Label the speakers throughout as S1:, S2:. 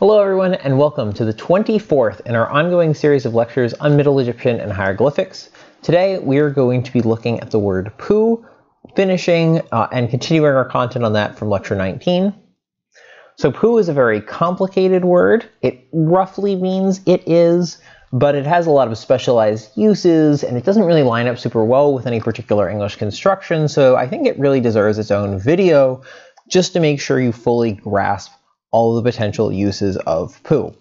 S1: Hello everyone, and welcome to the 24th in our ongoing series of lectures on Middle Egyptian and hieroglyphics. Today we are going to be looking at the word pu, finishing and continuing our content on that from lecture 19. So pu is a very complicated word. It roughly means it is, but it has a lot of specialized uses, and it doesn't really line up super well with any particular English construction, so I think it really deserves its own video just to make sure you fully grasp all the potential uses of pu.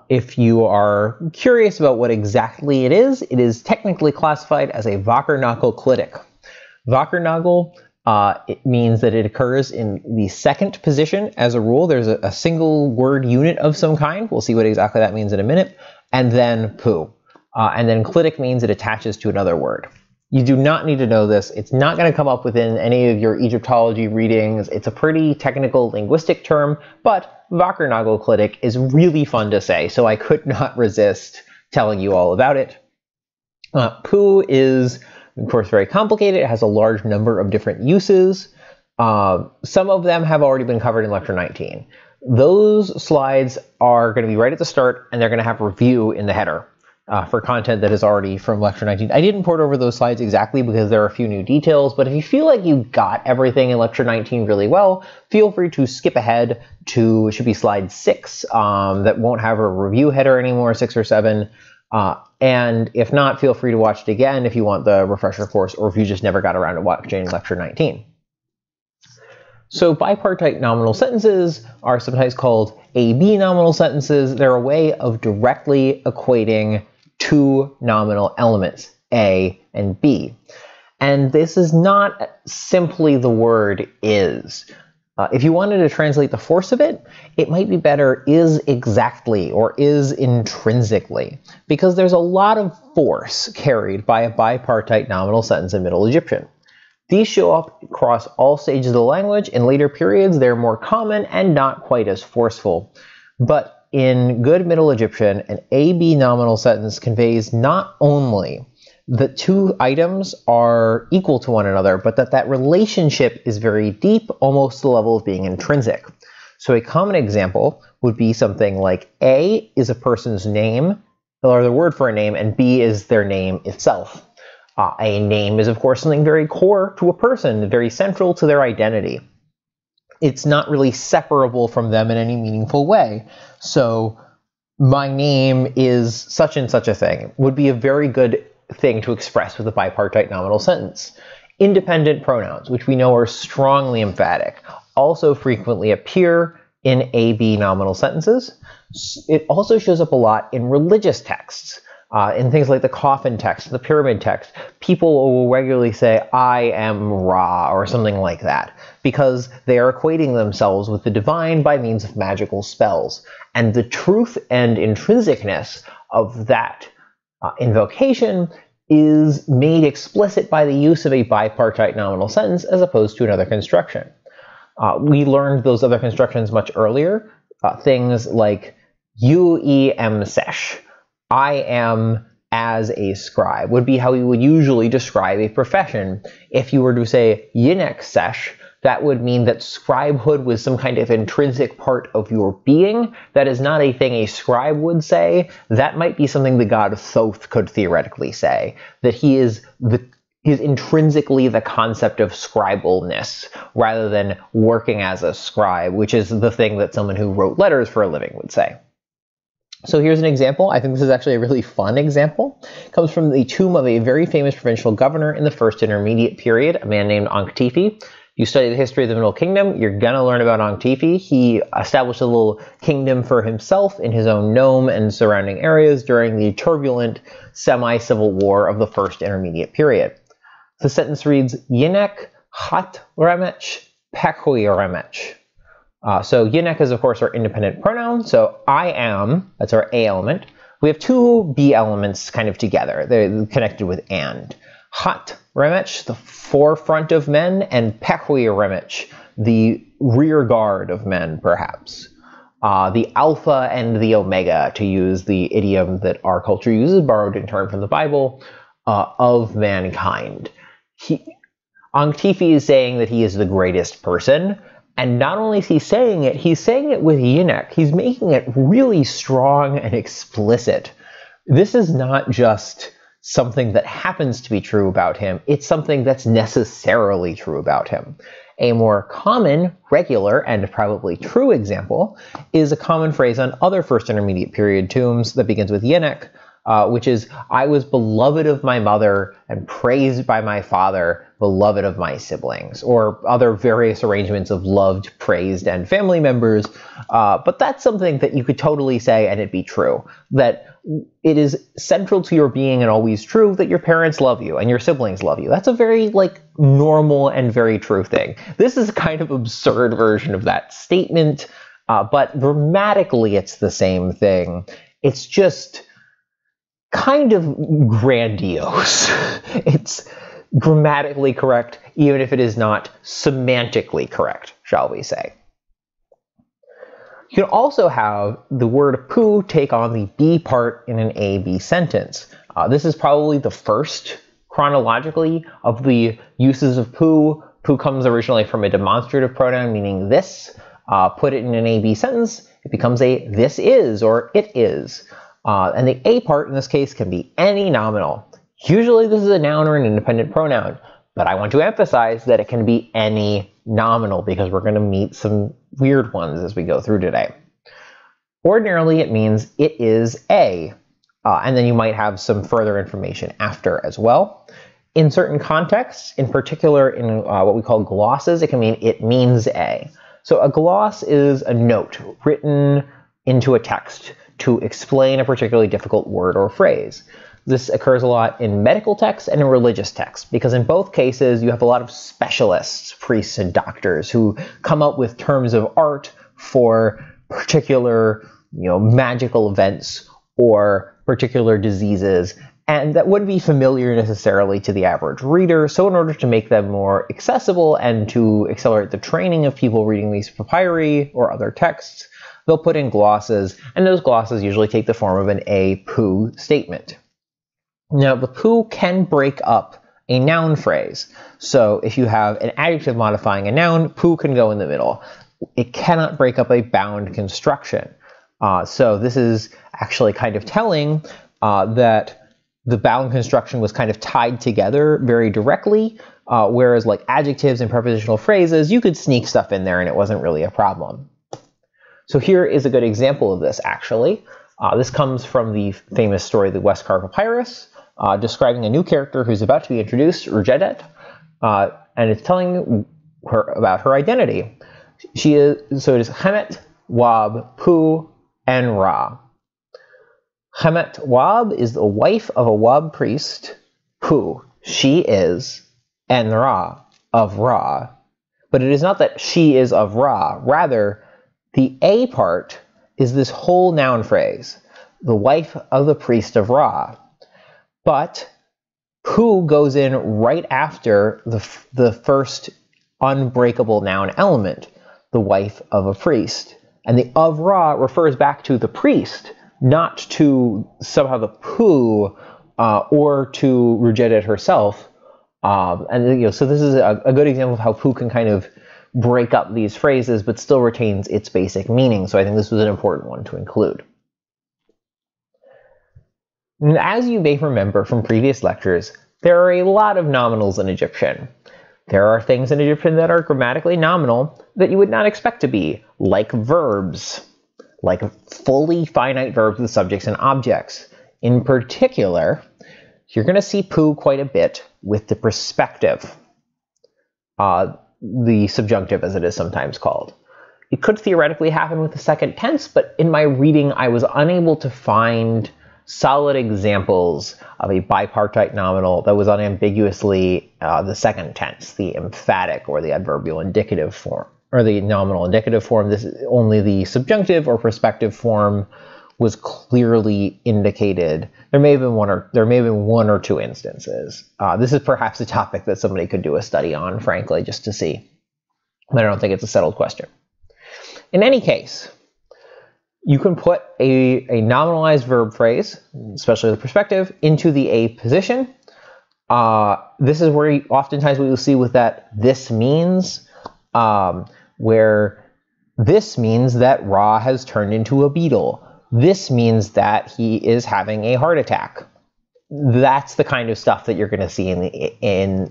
S1: If you are curious about what exactly it is technically classified as a Wackernagel-clitic. Wackernagel, it means that it occurs in the second position as a rule. There's a single word unit of some kind. We'll see what exactly that means in a minute. And then pu. And then clitic means it attaches to another word. You do not need to know this. It's not going to come up within any of your Egyptology readings. It's a pretty technical linguistic term, but Wackernagel-clitic is really fun to say, so I could not resist telling you all about it. Pu is, of course, very complicated. It has a large number of different uses. Some of them have already been covered in lecture 19. Those slides are going to be right at the start, and they're going to have review in the header. For content that is already from lecture 19. I didn't port over those slides exactly because there are a few new details, but if you feel like you got everything in lecture 19 really well, feel free to skip ahead to, it should be slide 6, that won't have a review header anymore, 6 or 7. And if not, feel free to watch it again if you want the refresher course, or if you just never got around to watching lecture 19. So bipartite nominal sentences are sometimes called AB nominal sentences. They're a way of directly equating two nominal elements, A and B. And this is not simply the word is. If you wanted to translate the force of it, it might be better is exactly or is intrinsically, because there's a lot of force carried by a bipartite nominal sentence in Middle Egyptian. These show up across all stages of the language. In later periods, they're more common and not quite as forceful. But in good Middle Egyptian, an AB nominal sentence conveys not only that two items are equal to one another, but that relationship is very deep, almost to the level of being intrinsic. So a common example would be something like A is a person's name, or the word for a name, and B is their name itself. A name is, of course, something very core to a person, very central to their identity. It's not really separable from them in any meaningful way. So my name is such and such a thing would be a very good thing to express with a bipartite nominal sentence. Independent pronouns, which we know are strongly emphatic, also frequently appear in AB nominal sentences. It also shows up a lot in religious texts. In things like the coffin text, the pyramid text, people will regularly say, I am Ra, or something like that, because they are equating themselves with the divine by means of magical spells. And the truth and intrinsicness of that invocation is made explicit by the use of a bipartite nominal sentence as opposed to another construction. We learned those other constructions much earlier, things like UEM sesh. I am as a scribe would be how you would usually describe a profession. If you were to say yinek sesh, that would mean that scribehood was some kind of intrinsic part of your being. That is not a thing a scribe would say. That might be something the god Thoth could theoretically say, that he is intrinsically the concept of scribalness rather than working as a scribe, which is the thing that someone who wrote letters for a living would say. So here's an example. I think this is actually a really fun example. It comes from the tomb of a very famous provincial governor in the first intermediate period, a man named Anktifi. You study the history of the Middle Kingdom, you're going to learn about Anktifi. He established a little kingdom for himself in his own nome and surrounding areas during the turbulent semi-civil war of the first intermediate period. The sentence reads, Yinek hat remech pekhui remech. So yinek is, of course, our independent pronoun. So I am, that's our A element. We have two B elements kind of together. They're connected with and. Hat remech, the forefront of men, and pekhui remech, the rear guard of men, perhaps. The alpha and the omega, to use the idiom that our culture uses, borrowed in turn from the Bible, of mankind. Anktifi is saying that he is the greatest person, And not only is he saying it with yinek. He's making it really strong and explicit. This is not just something that happens to be true about him. It's something that's necessarily true about him. A more common, regular, and probably true example is a common phrase on other first intermediate period tombs that begins with yinek, which is, I was beloved of my mother and praised by my father, beloved of my siblings, or other various arrangements of loved, praised, and family members. But that's something that you could totally say and it'd be true, that it is central to your being and always true that your parents love you and your siblings love you. That's a very normal and very true thing. This is a kind of absurd version of that statement, but grammatically it's the same thing. It's just kind of grandiose. It's grammatically correct, even if it is not semantically correct, shall we say. You can also have the word poo take on the be part in an A-B sentence. This is probably the first, chronologically, of the uses of poo. Poo comes originally from a demonstrative pronoun, meaning this. Put it in an A-B sentence, it becomes a this is, or it is. And the A part in this case can be any nominal. Usually this is a noun or an independent pronoun, but I want to emphasize that it can be any nominal because we're going to meet some weird ones as we go through today. Ordinarily it means it is a, and then you might have some further information after as well. In certain contexts, in particular in what we call glosses, it can mean it means a. So a gloss is a note written into a text to explain a particularly difficult word or phrase. This occurs a lot in medical texts and in religious texts, because in both cases you have a lot of specialists, priests and doctors, who come up with terms of art for particular, magical events or particular diseases, and that wouldn't be familiar necessarily to the average reader. So in order to make them more accessible and to accelerate the training of people reading these papyri or other texts, they'll put in glosses, and those glosses usually take the form of an a poo statement. Now, the poo can break up a noun phrase. So if you have an adjective modifying a noun, poo can go in the middle. It cannot break up a bound construction. So this is actually kind of telling that the bound construction was kind of tied together very directly, whereas adjectives and prepositional phrases, you could sneak stuff in there and it wasn't really a problem. So here is a good example of this, actually. This comes from the famous story, the Westcar Papyrus, describing a new character who's about to be introduced, Rujedet, and it's telling her about her identity. So it is Chemet, Wab, Pu, and Ra. Chemet Wab is the wife of a Wab priest. Pu, she is, and Ra, of Ra. But it is not that she is of Ra. Rather, the A part is this whole noun phrase, the wife of the priest of Ra. But Pu goes in right after the first unbreakable noun element, the wife of a priest. And the of Ra refers back to the priest, not to somehow the Pu or to Rujedet herself. So this is a good example of how Pu can kind of break up these phrases, but still retains its basic meaning. So I think this was an important one to include. And as you may remember from previous lectures, there are a lot of nominals in Egyptian. There are things in Egyptian that are grammatically nominal that you would not expect to be, like verbs, like fully finite verbs with subjects and objects. In particular, you're going to see Pu quite a bit with the perspective, the subjunctive as it is sometimes called. It could theoretically happen with the second tense, but in my reading I was unable to find solid examples of a bipartite nominal that was unambiguously the second tense, the emphatic or the adverbial indicative form, or the nominal indicative form. This is only the subjunctive or perspective form was clearly indicated. There may have been one or two instances. This is perhaps a topic that somebody could do a study on, frankly, just to see. But I don't think it's a settled question. In any case, you can put a nominalized verb phrase, especially the perspective, into the A position. This is where oftentimes what you'll see with that this means. where this means that Ra has turned into a beetle. This means that he is having a heart attack. That's the kind of stuff that you're going to see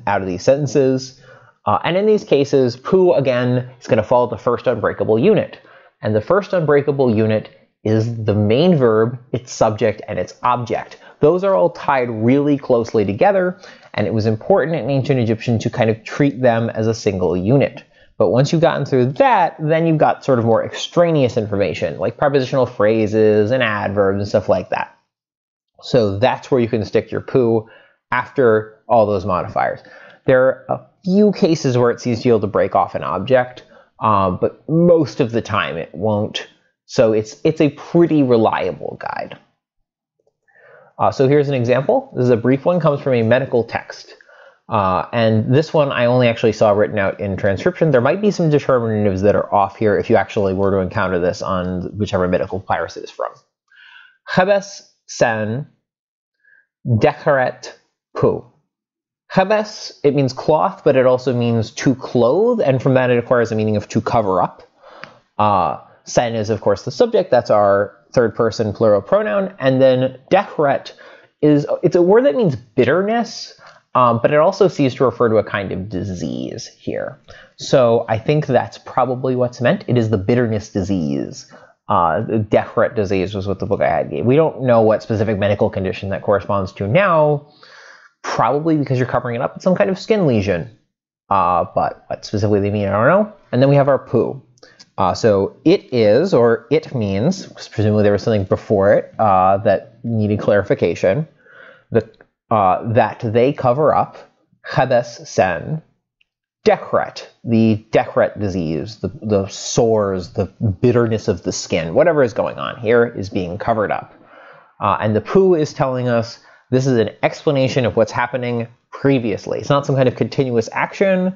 S1: out of these sentences. And in these cases, pu, again, is going to follow the first unbreakable unit. And the first unbreakable unit is the main verb, its subject, and its object. Those are all tied really closely together, and it was important in ancient Egyptian to kind of treat them as a single unit. But once you've gotten through that, then you've got sort of more extraneous information, like prepositional phrases and adverbs and stuff like that. So that's where you can stick your pu after all those modifiers. There are a few cases where it seems to be able to break off an object, but most of the time it won't. So it's a pretty reliable guide. So here's an example. This is a brief one, comes from a medical text. And this one I only actually saw written out in transcription. There might be some determinatives that are off here if you actually were to encounter this on whichever medical papyrus it is from. Chabes sen decheret pu. Chabes, it means cloth, but it also means to clothe, and from that it acquires a meaning of to cover up. Sen is, of course, the subject. That's our third person plural pronoun. And then decheret it's a word that means bitterness, but it also seems to refer to a kind of disease here. So I think that's probably what's meant. It is the bitterness disease. The decheret disease was what the book I had gave. We don't know what specific medical condition that corresponds to now, probably because you're covering it up with some kind of skin lesion. But what specifically they mean, I don't know. And then we have our pu. So it is, or it means, presumably there was something before it that needed clarification, that they cover up, chabes sen, decheret, the decheret disease, the sores, the bitterness of the skin, whatever is going on here is being covered up. And the pu is telling us this is an explanation of what's happening previously. It's not some kind of continuous action.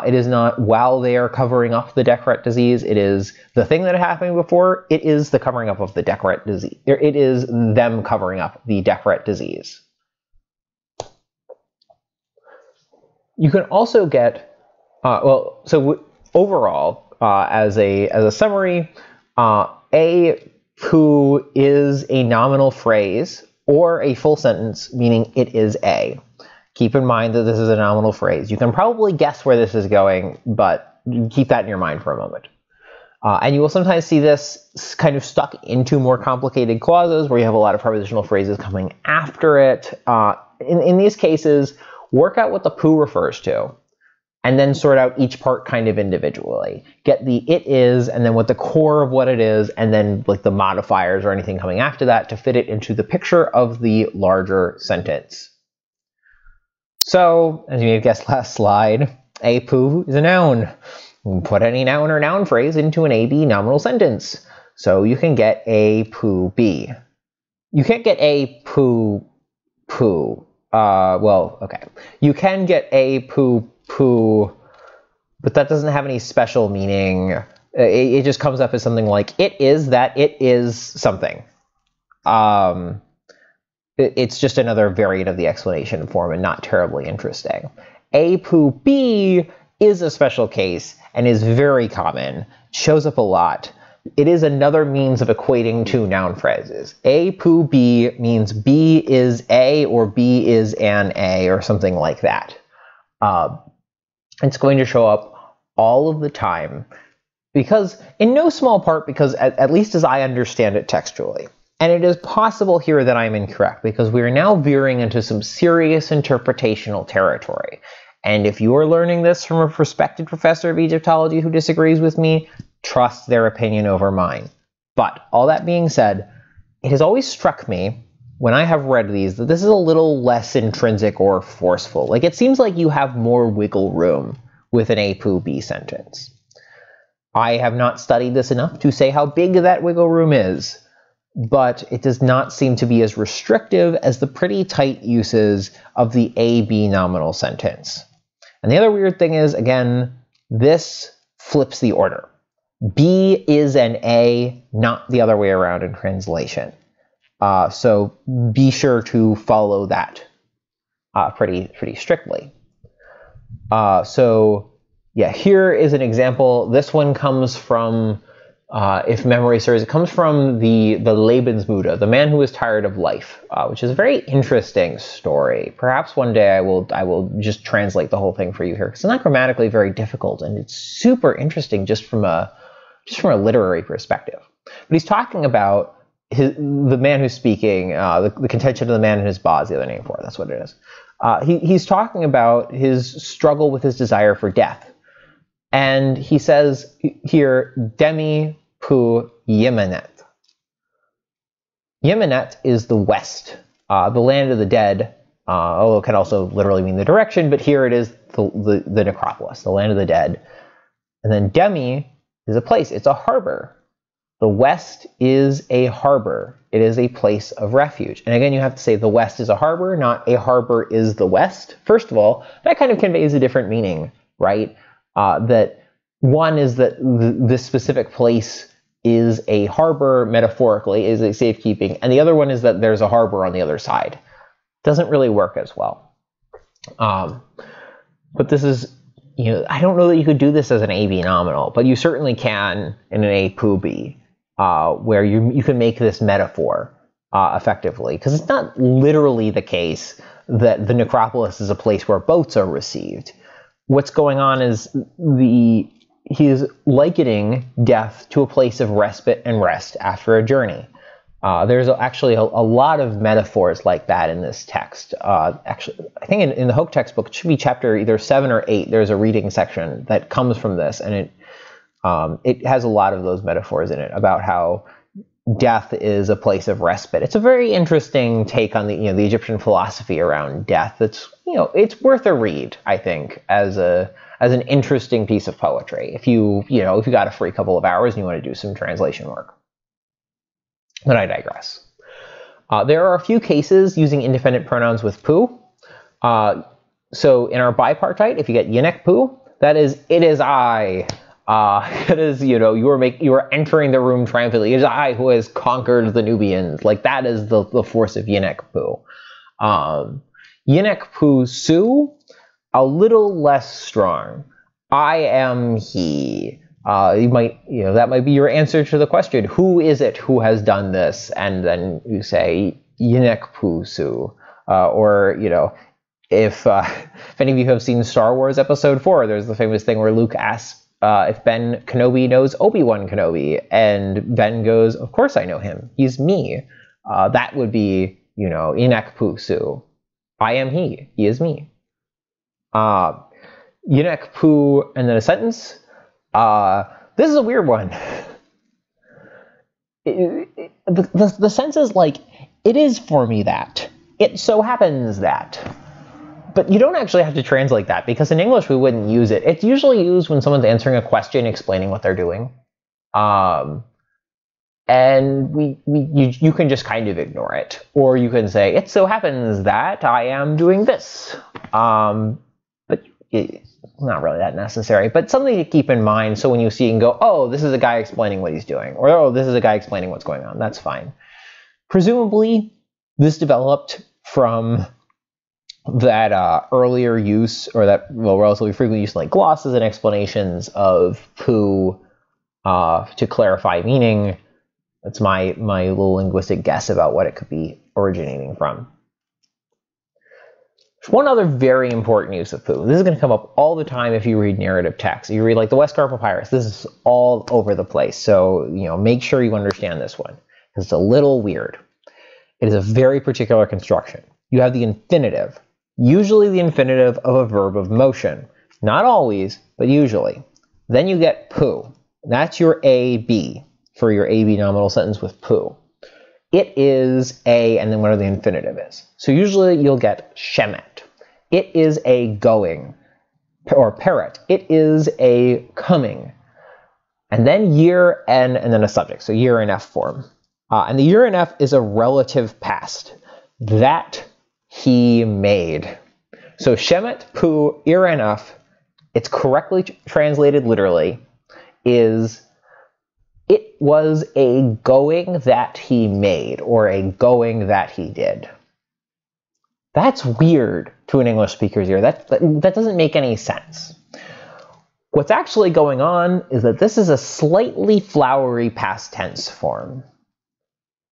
S1: It is not while they are covering up the decheret disease. It is the thing that happened before. It is the covering up of the decheret disease. It is them covering up the decheret disease. You can also get, overall, as a summary, a pu is a nominal phrase or a full sentence, meaning it is a. Keep in mind that this is a nominal phrase. You can probably guess where this is going, but keep that in your mind for a moment. And you will sometimes see this kind of stuck into more complicated clauses where you have a lot of prepositional phrases coming after it. In these cases, work out what the pu refers to, and then sort out each part kind of individually. Get the it is, and then what the core of what it is, and then like the modifiers or anything coming after that to fit it into the picture of the larger sentence. So, as you may have guessed last slide, a pu is a noun. Put any noun or noun phrase into an AB nominal sentence. So you can get a pu be. You can't get a pu. You can get a pu, but that doesn't have any special meaning. It just comes up as something like, it is that it is something. It's just another variant of the explanation form and not terribly interesting. A pu be is a special case and is very common, shows up a lot. It is another means of equating two noun phrases. A pu be means B is a or B is an a or something like that. It's going to show up all of the time because, in no small part, because at least as I understand it textually, and it is possible here that I'm incorrect because we are now veering into some serious interpretational territory. And if you are learning this from a respected professor of Egyptology who disagrees with me, trust their opinion over mine. But all that being said, it has always struck me when I have read these that this is a little less intrinsic or forceful. Like, it seems like you have more wiggle room with an a pu be sentence. I have not studied this enough to say how big that wiggle room is, but it does not seem to be as restrictive as the pretty tight uses of the AB nominal sentence. And the other weird thing is, again, this flips the order. B is an A, not the other way around in translation. So be sure to follow that pretty strictly. So Yeah, here is an example. This one comes from, if memory serves, it comes from the Lebensmüde, the man who is tired of life, which is a very interesting story. Perhaps one day I will just translate the whole thing for you here, because it's not grammatically very difficult, and it's super interesting just from a literary perspective. But he's talking about the man who's speaking, the contention of the man and his ba is the other name for it. That's what it is. He's talking about his struggle with his desire for death. And he says here, demi pu yemenet. Yemenet is the west, the land of the dead, although it can also literally mean the direction, but here it is the necropolis, the land of the dead. And then demi is a place, it's a harbor. The west is a harbor. It is a place of refuge. And again, you have to say the west is a harbor, not a harbor is the west. First of all, that kind of conveys a different meaning, right? That one is that this specific place is a harbor, metaphorically, is a safekeeping, and the other one is that there's a harbor on the other side. Doesn't really work as well. But this is, I don't know that you could do this as an AB nominal, but you certainly can in an A pu B, where you can make this metaphor effectively, because it's not literally the case that the necropolis is a place where boats are received. What's going on is he is likening death to a place of respite and rest after a journey. There's actually a lot of metaphors like that in this text. Actually, I think in the Hoke textbook, it should be chapter either 7 or 8. There's a reading section that comes from this, and it has a lot of those metaphors in it about how death is a place of respite. It's a very interesting take on the Egyptian philosophy around death. It's worth a read, I think, as an interesting piece of poetry. If you got a free couple of hours and you want to do some translation work. But I digress. There are a few cases using independent pronouns with pu. So in our bipartite, if you get yinek pu, that is, it is I. It is, you are entering the room triumphantly. It is I who has conquered the Nubians. Like, that is the force of yinek pu. Yinek pu su, a little less strong. I am he. That might be your answer to the question, who is it who has done this? And then you say, yinek pu su. Or, if any of you have seen Star Wars Episode 4, there's the famous thing where Luke asks if Ben Kenobi knows Obi-Wan Kenobi, and Ben goes, of course I know him. He's me. That would be, yinek pu su. I am he. He is me. Yinek pu, and then a sentence. This is a weird one. The sense is like, it is for me that. It so happens that. But you don't actually have to translate that, because in English we wouldn't use it. It's usually used when someone's answering a question, explaining what they're doing. And you can just kind of ignore it. Or you can say, it so happens that I am doing this. But it's not really that necessary. But something to keep in mind, so when you see it and go, oh, this is a guy explaining what he's doing. Or, oh, this is a guy explaining what's going on. That's fine. Presumably, this developed from that earlier use, or that relatively frequent use, like glosses and explanations of pu to clarify meaning. That's my little linguistic guess about what it could be originating from. There's one other very important use of pu. This is going to come up all the time if you read narrative text. You read like the Westcar Papyrus. This is all over the place. So make sure you understand this one, because it's a little weird. It is a very particular construction. You have the infinitive. Usually the infinitive of a verb of motion. Not always, but usually. Then you get pu. That's your AB for your AB nominal sentence with pu. It is a, and then whatever the infinitive is. So usually you'll get shemet. It is a going, or peret. It is a coming. And then year n, and then a subject. So year in F form. And the year in F is a relative past. That he made. So shemet pu iranaf, it's correctly translated literally, is it was a going that he made, or a going that he did. That's weird to an English speaker's ear. That doesn't make any sense. What's actually going on is that this is a slightly flowery past tense form.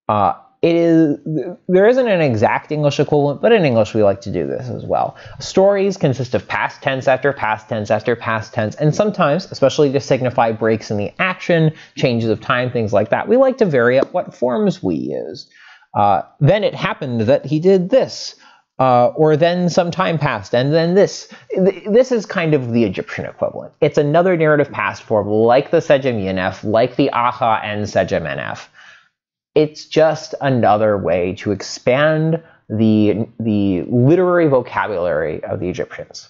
S1: There isn't an exact English equivalent, but in English we like to do this as well. Stories consist of past tense after past tense after past tense, and sometimes, especially to signify breaks in the action, changes of time, things like that, we like to vary up what forms we use. Then it happened that he did this. Or then some time passed, and then this. This is kind of the Egyptian equivalent. It's another narrative past form, like the Sejem Yinef, like the Aha and Sejem Enef. It's just another way to expand the literary vocabulary of the Egyptians.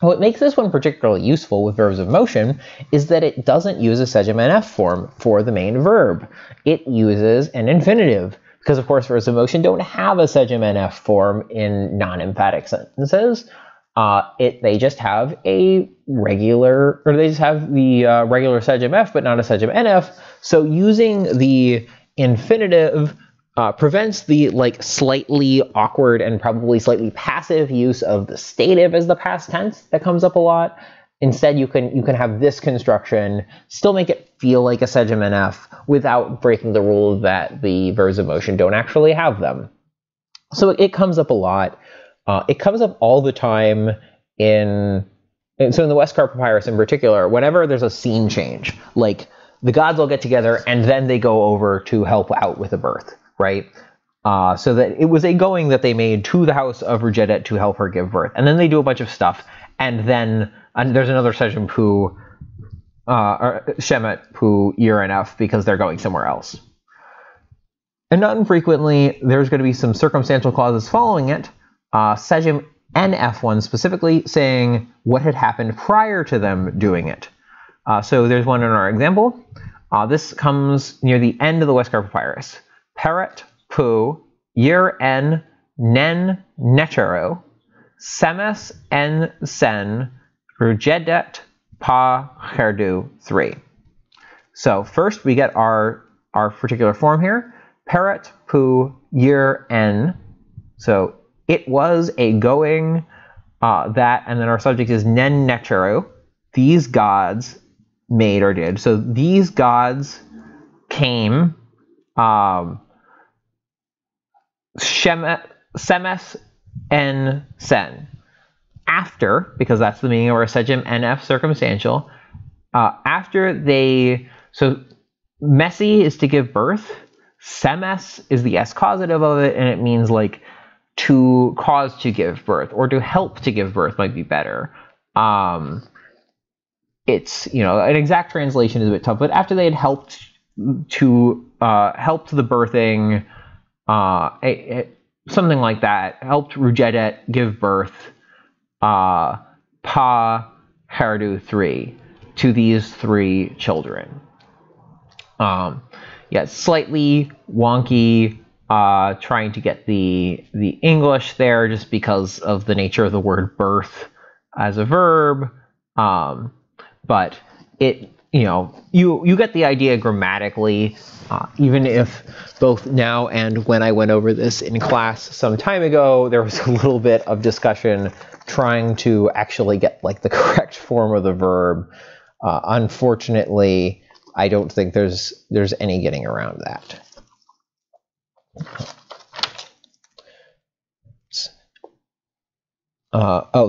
S1: What makes this one particularly useful with verbs of motion is that it doesn't use a Sejem Enef form for the main verb. It uses an infinitive. Because, of course, verbs of motion don't have a Sejem Enef form in non-emphatic sentences. They just have a regular, or they just have the regular Sejem F, but not a Sejem Enef. So using the infinitive prevents the slightly awkward and probably slightly passive use of the stative as the past tense that comes up a lot. Instead, you can have this construction, still make it feel like a Sejem Enef without breaking the rule that the verbs of motion don't actually have them. So it comes up a lot. It comes up all the time so in the Westcar Papyrus in particular, whenever there's a scene change, like the gods all get together and then they go over to help out with a birth, right? So that it was a going that they made to the house of Rujedet to help her give birth. And then they do a bunch of stuff, and then there's another Sejem Pu, or Shemet Pu Yerenef, because they're going somewhere else. And not infrequently, there's going to be some circumstantial clauses following it. Sejem NF1 specifically saying what had happened prior to them doing it. So there's one in our example. This comes near the end of the Westcar Papyrus. Peret Pu Yer En Nen Netero Semes En Sen Rujedet Pa Herdu 3. So first we get our particular form here. Peret Pu Yer En. So it was a going that, and then our subject is Nen Netero. These gods made or did. So these gods came. Semes En Sen. After, because that's the meaning of our Sejem NF circumstantial, after they, so Messi is to give birth, Semes is the S causative of it, and it means like to cause to give birth, or to help to give birth might be better. It's, an exact translation is a bit tough, but after they had helped to help the birthing, something like that, helped Rujedet give birth, Pa Herdu 3, to these 3 children. Slightly wonky, trying to get the English there just because of the nature of the word birth as a verb. But it, you get the idea grammatically, even if both now and when I went over this in class some time ago, there was a little bit of discussion trying to actually get the correct form of the verb. Unfortunately, I don't think there's any getting around that.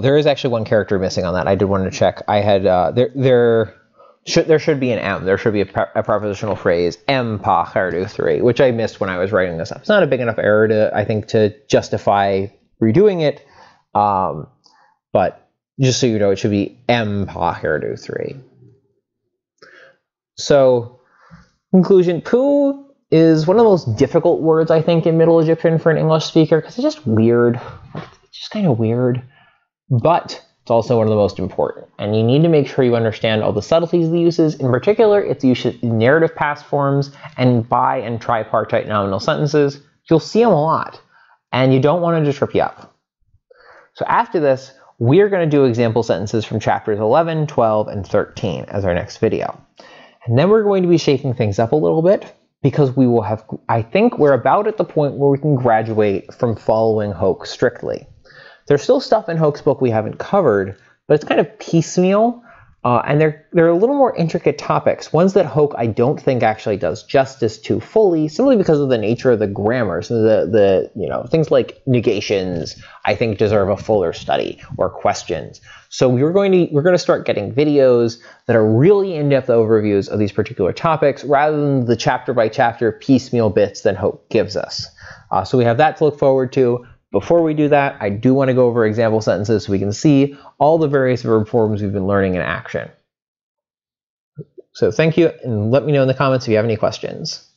S1: There is actually one character missing on that. I did want to check. I had there should be an M. There should be a prepositional phrase M Pa Herdu 3, which I missed when I was writing this up. It's not a big enough error I think to justify redoing it. But just so you know, it should be M Pa Herdu 3. So, conclusion, Pu is one of the most difficult words, I think, in Middle Egyptian for an English speaker, because it's just weird. It's just kind of weird. But it's also one of the most important. And you need to make sure you understand all the subtleties of the uses. In particular, its use in narrative past forms and bi and tripartite nominal sentences. You'll see them a lot. And you don't want them to trip you up. So after this, we're going to do example sentences from chapters 11, 12, and 13 as our next video. And then we're going to be shaking things up a little bit, because we will have, I think we're about at the point where we can graduate from following Hoke strictly. There's still stuff in Hoke's book we haven't covered, but it's kind of piecemeal. And they're a little more intricate topics, ones that Hoke I don't think actually does justice to fully, simply because of the nature of the grammar. So the things like negations I think deserve a fuller study, or questions. So we're going to start getting videos that are really in-depth overviews of these particular topics, rather than the chapter by chapter piecemeal bits that Hoke gives us. So we have that to look forward to. Before we do that, I do want to go over example sentences so we can see all the various verb forms we've been learning in action. So thank you, and let me know in the comments if you have any questions.